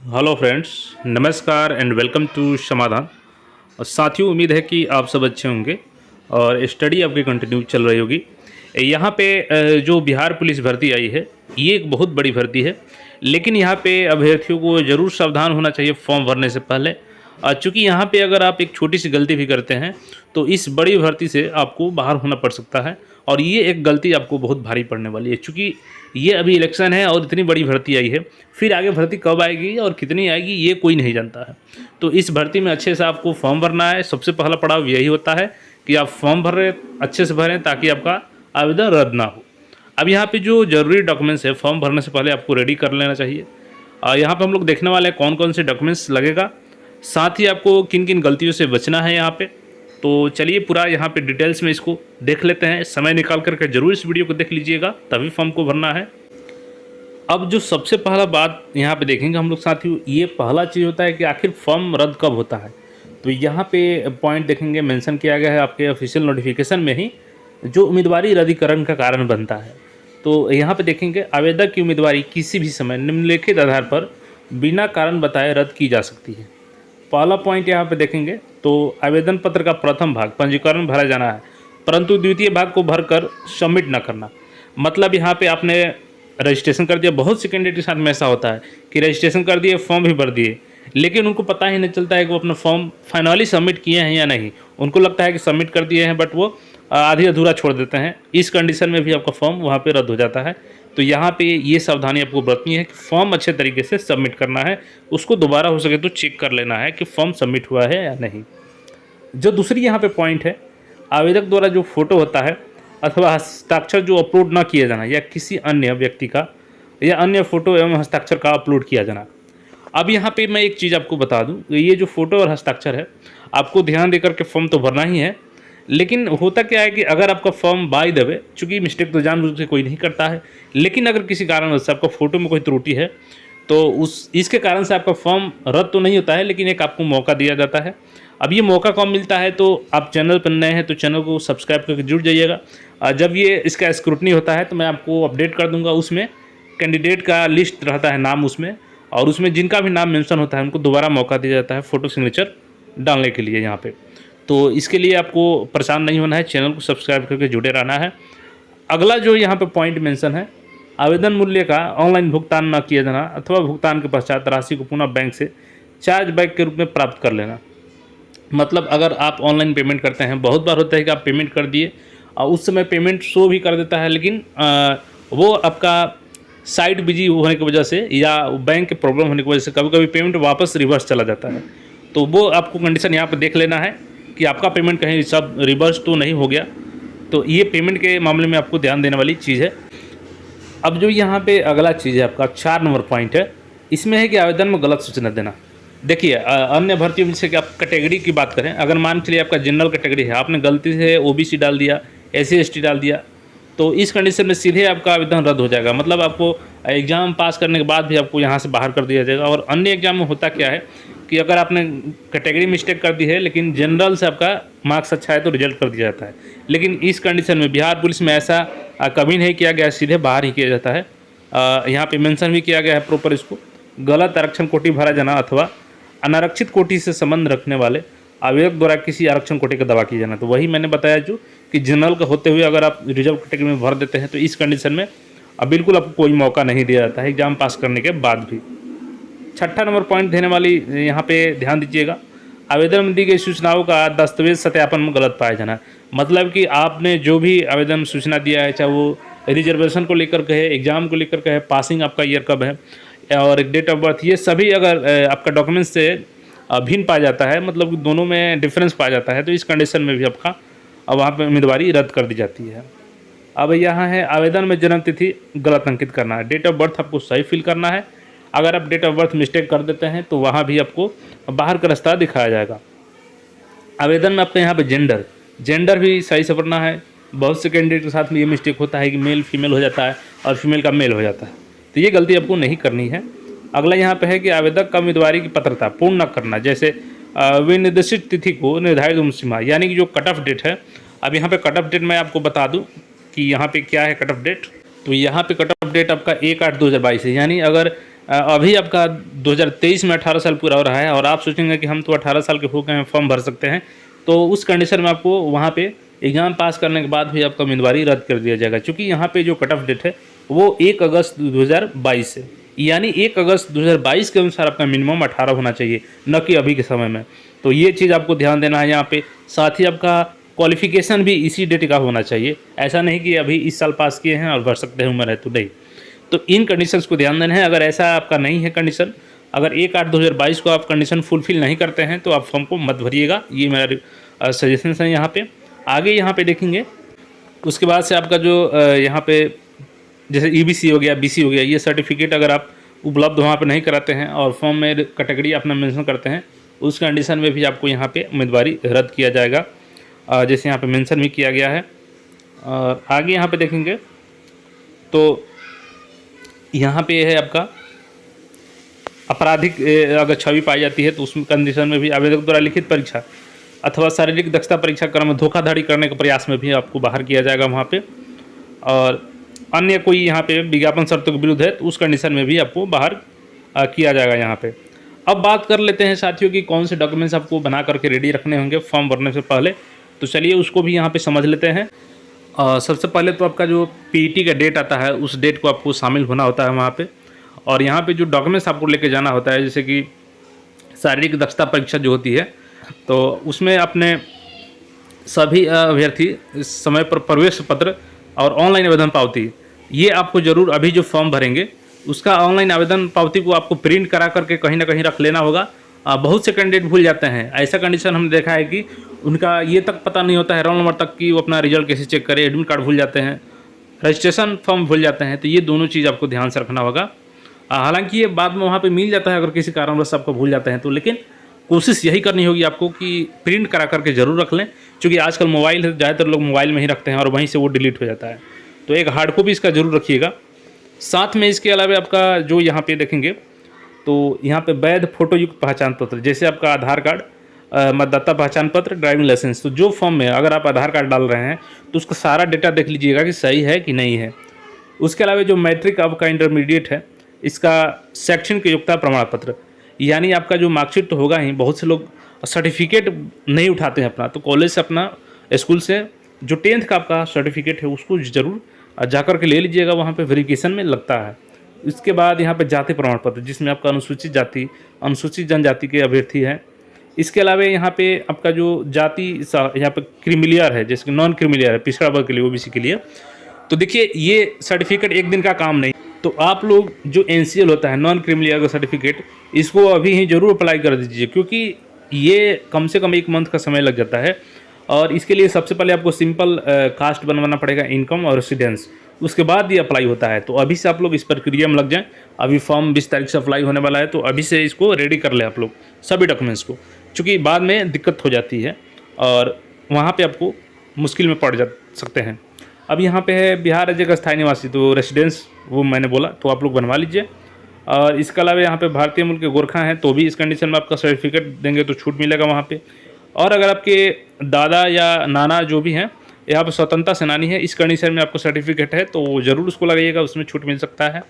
Hello friends, नमस्कार and welcome to समाधान। और साथियों, उम्मीद है कि आप सब अच्छे होंगे और स्टडी आपकी कंटिन्यू चल रही होगी। यहाँ पे जो बिहार पुलिस भर्ती आई है, ये एक बहुत बड़ी भर्ती है। लेकिन यहाँ पे अभ्यर्थियों को ज़रूर सावधान होना चाहिए फॉर्म भरने से पहले। चूँकि यहाँ पे अगर आप एक छोटी सी गलती भी करते हैं तो इस बड़ी भर्ती से आपको बाहर होना पड़ सकता है, और ये एक गलती आपको बहुत भारी पड़ने वाली है। चूँकि ये अभी इलेक्शन है और इतनी बड़ी भर्ती आई है, फिर आगे भर्ती कब आएगी और कितनी आएगी ये कोई नहीं जानता है। तो इस भर्ती में अच्छे से आपको फॉर्म भरना है। सबसे पहला पड़ाव यही होता है कि आप फॉर्म भर रहे अच्छे से भरें ताकि आपका आवेदन रद्द ना हो। अब यहाँ पे जो ज़रूरी डॉक्यूमेंट्स है फॉर्म भरने से पहले आपको रेडी कर लेना चाहिए। यहाँ पे हम लोग देखने वाले हैं कौन कौन से डॉक्यूमेंट्स लगेगा, साथ ही आपको किन किन गलतियों से बचना है यहाँ पे। तो चलिए पूरा यहाँ पे डिटेल्स में इसको देख लेते हैं। समय निकाल करके ज़रूर इस वीडियो को देख लीजिएगा, तभी फॉर्म को भरना है। अब जो सबसे पहला बात यहाँ पे देखेंगे हम लोग साथियों, ये पहला चीज़ होता है कि आखिर फॉर्म रद्द कब होता है। तो यहाँ पे पॉइंट देखेंगे, मेंशन किया गया है आपके ऑफिशियल नोटिफिकेशन में ही, जो उम्मीदवारी रद्दीकरण का कारण बनता है। तो यहाँ पे देखेंगे, आवेदक की उम्मीदवारी किसी भी समय निम्नलिखित आधार पर बिना कारण बताए रद्द की जा सकती है। पहला पॉइंट यहाँ पे देखेंगे तो आवेदन पत्र का प्रथम भाग पंजीकरण भरा जाना है, परंतु द्वितीय भाग को भरकर सबमिट न करना। मतलब यहाँ पे आपने रजिस्ट्रेशन कर दिया। बहुत से कैंडिडेट के साथ में ऐसा होता है कि रजिस्ट्रेशन कर दिए, फॉर्म भी भर दिए, लेकिन उनको पता ही नहीं चलता है कि वो अपना फॉर्म फाइनली सबमिट किए हैं या नहीं। उनको लगता है कि सबमिट कर दिए हैं, बट वो आधी अधूरा छोड़ देते हैं। इस कंडीशन में भी आपका फॉर्म वहाँ पे रद्द हो जाता है। तो यहाँ पे ये सावधानी आपको बरतनी है कि फॉर्म अच्छे तरीके से सबमिट करना है, उसको दोबारा हो सके तो चेक कर लेना है कि फॉर्म सबमिट हुआ है या नहीं। जो दूसरी यहाँ पे पॉइंट है, आवेदक द्वारा जो फोटो होता है अथवा हस्ताक्षर जो अपलोड ना किया जाना, या किसी अन्य व्यक्ति का या अन्य फोटो एवं हस्ताक्षर का अपलोड किया जाना। अब यहाँ पे मैं एक चीज़ आपको बता दूं, ये जो फोटो और हस्ताक्षर है, आपको ध्यान देकर के फॉर्म तो भरना ही है। लेकिन होता क्या है कि अगर आपका फॉर्म बाय द वे, चूँकि मिस्टेक तो जानबूझ के कोई नहीं करता है, लेकिन अगर किसी कारण से आपका फ़ोटो में कोई त्रुटि है तो इसके कारण से आपका फॉर्म रद्द तो नहीं होता है, लेकिन एक आपको मौका दिया जाता है। अब ये मौका कब मिलता है, तो आप चैनल पर नए हैं तो चैनल को सब्सक्राइब करके जुड़ जाइएगा। जब ये इसका स्क्रूटनी होता है तो मैं आपको अपडेट कर दूंगा। उसमें कैंडिडेट का लिस्ट रहता है, नाम उसमें, और उसमें जिनका भी नाम मेंशन होता है उनको दोबारा मौका दिया जाता है फ़ोटो सिग्नेचर डालने के लिए यहाँ पे। तो इसके लिए आपको परेशान नहीं होना है, चैनल को सब्सक्राइब करके जुड़े रहना है। अगला जो यहाँ पे पॉइंट मेंशन है, आवेदन मूल्य का ऑनलाइन भुगतान न किया जाना अथवा भुगतान के पश्चात राशि को पुनः बैंक से चार्ज बैक के रूप में प्राप्त कर लेना। मतलब अगर आप ऑनलाइन पेमेंट करते हैं, बहुत बार होता है कि आप पेमेंट कर दिए और उस समय पेमेंट शो भी कर देता है, लेकिन वो आपका साइट बिजी होने की वजह से या बैंक के प्रॉब्लम होने की वजह से कभी कभी पेमेंट वापस रिवर्स चला जाता है। तो वो आपको कंडीशन यहाँ पर देख लेना है कि आपका पेमेंट कहीं सब रिवर्स तो नहीं हो गया। तो ये पेमेंट के मामले में आपको ध्यान देने वाली चीज़ है। अब जो यहाँ पे अगला चीज़ है आपका 4 नंबर पॉइंट है, इसमें है कि आवेदन में गलत सूचना देना। देखिए, अन्य भर्तियों में जैसे कि आप कैटेगरी की बात करें, अगर मान चलिए आपका जनरल कैटेगरी है, आपने गलती से ओबीसी डाल दिया, एससी एसटी डाल दिया, तो इस कंडीशन में सीधे आपका आवेदन रद्द हो जाएगा। मतलब आपको एग्ज़ाम पास करने के बाद भी आपको यहाँ से बाहर कर दिया जाएगा। और अन्य एग्जाम में होता क्या है कि अगर आपने कैटेगरी मिस्टेक कर दी है लेकिन जनरल से आपका मार्क्स अच्छा है तो रिजल्ट कर दिया जाता है। लेकिन इस कंडीशन में बिहार पुलिस में ऐसा कभी नहीं किया गया, सीधे बाहर ही किया जाता है। यहाँ पे मेंशन भी किया गया है प्रॉपर इसको, गलत आरक्षण कोटि भरा जाना अथवा अनारक्षित कोटि से संबंध रखने वाले आवेदक द्वारा किसी आरक्षण कोटि का दावा किया जाना। तो वही मैंने बताया जो कि जनरल का होते हुए अगर आप रिजर्व कैटेगरी में भर देते हैं तो इस कंडीशन में बिल्कुल आपको कोई मौका नहीं दिया जाता है एग्जाम पास करने के बाद भी। 6ठा नंबर पॉइंट देने वाली यहाँ पे ध्यान दीजिएगा, आवेदन में दी गई सूचनाओं का दस्तावेज सत्यापन में गलत पाया जाना। मतलब कि आपने जो भी आवेदन सूचना दिया है, चाहे वो रिजर्वेशन को लेकर कहे, एग्ज़ाम को लेकर कहे, पासिंग आपका ईयर कब है और डेट ऑफ बर्थ, ये सभी अगर आपका डॉक्यूमेंट्स से भिन्न पाया जाता है, मतलब दोनों में डिफरेंस पाया जाता है, तो इस कंडीशन में भी आपका वहाँ पर उम्मीदवारी रद्द कर दी जाती है। अब यहाँ है आवेदन में जन्म तिथि गलत अंकित करना है, डेट ऑफ बर्थ आपको सही फिल करना है। अगर आप डेट ऑफ बर्थ मिस्टेक कर देते हैं तो वहाँ भी आपको बाहर का रास्ता दिखाया जाएगा। आवेदन में आपके यहाँ पे जेंडर भी सही से भरना है। बहुत से कैंडिडेट के साथ में ये मिस्टेक होता है कि मेल फीमेल हो जाता है और फीमेल का मेल हो जाता है, तो ये गलती आपको नहीं करनी है। अगला यहाँ पे है कि आवेदक का उम्मीदवारी की पात्रता पूर्ण न करना, जैसे विनिर्देशित तिथि को निर्धारित उम्र सीमा, यानी कि जो कट ऑफ डेट है। अब यहाँ पे कट ऑफ डेट मैं आपको बता दूँ कि यहाँ पे क्या है कट ऑफ डेट। तो यहाँ पे कट ऑफ डेट आपका 1/8/2022 है, यानी अगर अभी आपका 2023 में 18 साल पूरा हो रहा है और आप सोचेंगे कि हम तो 18 साल के हो गए हैं, फॉर्म भर सकते हैं, तो उस कंडीशन में आपको वहाँ पे एग्ज़ाम पास करने के बाद भी आपका उम्मीदवारी रद्द कर दिया जाएगा, क्योंकि यहाँ पे जो कट ऑफ डेट है वो 1 अगस्त 2022 है। यानी 1 अगस्त 2022 के अनुसार आपका मिनिमम 18 होना चाहिए, न कि अभी के समय में। तो ये चीज़ आपको ध्यान देना है यहाँ पे। साथ ही आपका क्वालिफिकेशन भी इसी डेट का होना चाहिए, ऐसा नहीं कि अभी इस साल पास किए हैं और भर सकते हैं, उम्र है तो नहीं। तो इन कंडीशंस को ध्यान देना है। अगर ऐसा आपका नहीं है कंडीशन, अगर 1/8/2022 को आप कंडीशन फुलफिल नहीं करते हैं तो आप फॉर्म को मत भरिएगा, ये मेरा सजेशन है यहाँ पे। आगे यहाँ पे देखेंगे, उसके बाद से आपका जो यहाँ पे जैसे ईबीसी हो गया, बीसी हो गया, ये सर्टिफिकेट अगर आप उपलब्ध वहाँ पे नहीं कराते हैं और फॉर्म में कैटेगरी अपना मेंशन करते हैं, उस कंडीशन में भी आपको यहाँ पे उम्मीदवारी रद्द किया जाएगा, जैसे यहाँ पे मेंशन भी किया गया है। और आगे यहाँ पे देखेंगे तो यहाँ पे है आपका आपराधिक अगर छवि पाई जाती है तो उस कंडीशन में भी आवेदक द्वारा लिखित परीक्षा अथवा शारीरिक दक्षता परीक्षा क्रम में धोखाधड़ी करने के प्रयास में भी आपको बाहर किया जाएगा वहाँ पे। और अन्य कोई यहाँ पे विज्ञापन शर्तों के विरुद्ध है तो उस कंडीशन में भी आपको बाहर किया जाएगा यहाँ पे। अब बात कर लेते हैं साथियों कि कौन से डॉक्यूमेंट्स आपको बना करके रेडी रखने होंगे फॉर्म भरने से पहले, तो चलिए उसको भी यहाँ पे समझ लेते हैं। सबसे पहले तो आपका जो पीईटी का डेट आता है उस डेट को आपको शामिल होना होता है वहाँ पे। और यहाँ पे जो डॉक्यूमेंट्स आपको लेके जाना होता है, जैसे कि शारीरिक दक्षता परीक्षा जो होती है, तो उसमें अपने सभी अभ्यर्थी समय पर प्रवेश पत्र और ऑनलाइन आवेदन पावती, ये आपको ज़रूर अभी जो फॉर्म भरेंगे उसका ऑनलाइन आवेदन पावती को आपको प्रिंट करा करके कहीं ना कहीं रख लेना होगा। बहुत से कैंडिडेट भूल जाते हैं, ऐसा कंडीशन हमने देखा है कि उनका ये तक पता नहीं होता है रोल नंबर तक कि वो अपना रिजल्ट कैसे चेक करें, एडमिट कार्ड भूल जाते हैं, रजिस्ट्रेशन फॉर्म भूल जाते हैं। तो ये दोनों चीज़ आपको ध्यान से रखना होगा। हालांकि ये बाद में वहाँ पे मिल जाता है अगर किसी कारणवश आपको भूल जाते हैं तो, लेकिन कोशिश यही करनी होगी आपको कि प्रिंट करा करके ज़रूर रख लें, क्योंकि आजकल मोबाइल है, ज़्यादातर लोग मोबाइल में ही रखते हैं और वहीं से वो डिलीट हो जाता है। तो एक हार्ड कॉपी इसका ज़रूर रखिएगा। साथ में इसके अलावा आपका जो यहाँ पे देखेंगे तो यहाँ पे वैध फोटोयुक्त पहचान पत्र, जैसे आपका आधार कार्ड, मतदाता पहचान पत्र, ड्राइविंग लाइसेंस। तो जो फॉर्म में अगर आप आधार कार्ड डाल रहे हैं तो उसका सारा डेटा देख लीजिएगा कि सही है कि नहीं है। उसके अलावा जो मैट्रिक आपका इंटरमीडिएट है, इसका शैक्षणिक योग्यता प्रमाण पत्र, यानी आपका जो मार्कशीट तो होगा ही, बहुत से लोग सर्टिफिकेट नहीं उठाते हैं अपना, तो कॉलेज से अपना स्कूल से जो 10th का आपका सर्टिफिकेट है उसको ज़रूर जा कर के ले लीजिएगा, वहाँ पे वेरिफिकेशन में लगता है। इसके बाद यहाँ पे जाति प्रमाण पत्र, जिसमें आपका अनुसूचित जाति, अनुसूचित जनजाति के अभ्यर्थी हैं। इसके अलावा यहाँ पे आपका जो जाति यहाँ पे क्रीमिलियर है, जैसे कि नॉन क्रीमिलियर है, पिछड़ा वर्ग के लिए, ओबीसी के लिए। तो देखिए ये सर्टिफिकेट एक दिन का काम नहीं, तो आप लोग जो एनसीएल होता है नॉन क्रीमिलियर का सर्टिफिकेट, इसको अभी ही ज़रूर अप्लाई कर दीजिए, क्योंकि ये कम से कम 1 मंथ का समय लग जाता है। और इसके लिए सबसे पहले आपको सिंपल कास्ट बनवाना पड़ेगा, इनकम और रेसिडेंस, उसके बाद ये अप्लाई होता है। तो अभी से आप लोग इस प्रक्रिया में लग जाएं। अभी फॉर्म 20 तारीख से अप्लाई होने वाला है, तो अभी से इसको रेडी कर लें आप लोग सभी डॉक्यूमेंट्स को, क्योंकि बाद में दिक्कत हो जाती है और वहाँ पे आपको मुश्किल में पड़ जा सकते हैं। अब यहाँ पे है बिहार राज्य का स्थायी निवासी, तो रेसिडेंस वो मैंने बोला, तो आप लोग बनवा लीजिए। और इसके अलावा यहाँ पे भारतीय मूल के गोरखा हैं तो भी इस कंडीशन में आपका सर्टिफिकेट देंगे तो छूट मिलेगा वहाँ पे। और अगर आपके दादा या नाना जो भी हैं यहाँ पे स्वतंत्रता सेनानी है, इस कंडीशन में आपको सर्टिफिकेट है तो ज़रूर उसको लगाइएगा, उसमें छूट मिल सकता है।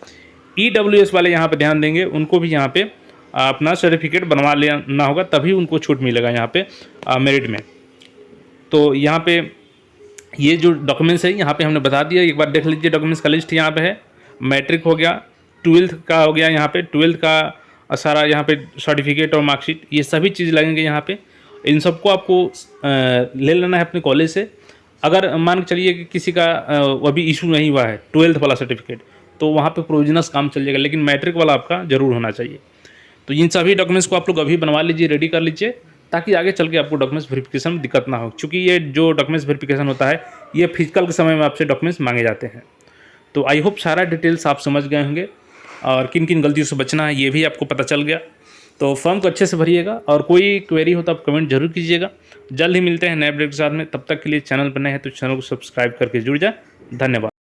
EWS वाले यहाँ पे ध्यान देंगे, उनको भी यहाँ पे अपना सर्टिफिकेट बनवा लेना होगा, तभी उनको छूट मिलेगा यहाँ पे मेरिट में। तो यहाँ पे ये जो डॉक्यूमेंट्स है यहाँ पे हमने बता दिया, एक बार देख लीजिए डॉक्यूमेंट्स का लिस्ट यहाँ पे है। मैट्रिक हो गया, 12th का हो गया, यहाँ पे 12th का सारा यहाँ पे सर्टिफिकेट और मार्कशीट, ये सभी चीज़ लगेंगे यहाँ पे। इन सबको आपको ले लेना है अपने कॉलेज से। अगर मान के चलिए कि किसी का अभी इशू नहीं हुआ है 12th वाला सर्टिफिकेट, तो वहाँ पे प्रोविजनस काम चल जाएगा, लेकिन मैट्रिक वाला आपका ज़रूर होना चाहिए। तो इन सभी डॉक्यूमेंट्स को आप लोग अभी बनवा लीजिए, रेडी कर लीजिए, ताकि आगे चल के आपको डॉक्यूमेंट्स वेरिफिकेशन में दिक्कत ना हो, क्योंकि ये जो डॉक्यूमेंट्स वेरिफिकेशन होता है ये फिजिकल के समय में आपसे डॉक्यूमेंट्स मांगे जाते हैं। तो आई होप सारा डिटेल्स आप समझ गए होंगे और किन किन गलतियों से बचना है ये भी आपको पता चल गया। तो फॉर्म को अच्छे से भरिएगा और कोई क्वेरी हो तो आप कमेंट जरूर कीजिएगा। जल्द ही मिलते हैं नए अपडेट के साथ में, तब तक के लिए चैनल पर नए हैं तो चैनल को सब्सक्राइब करके जुड़ जाए। धन्यवाद।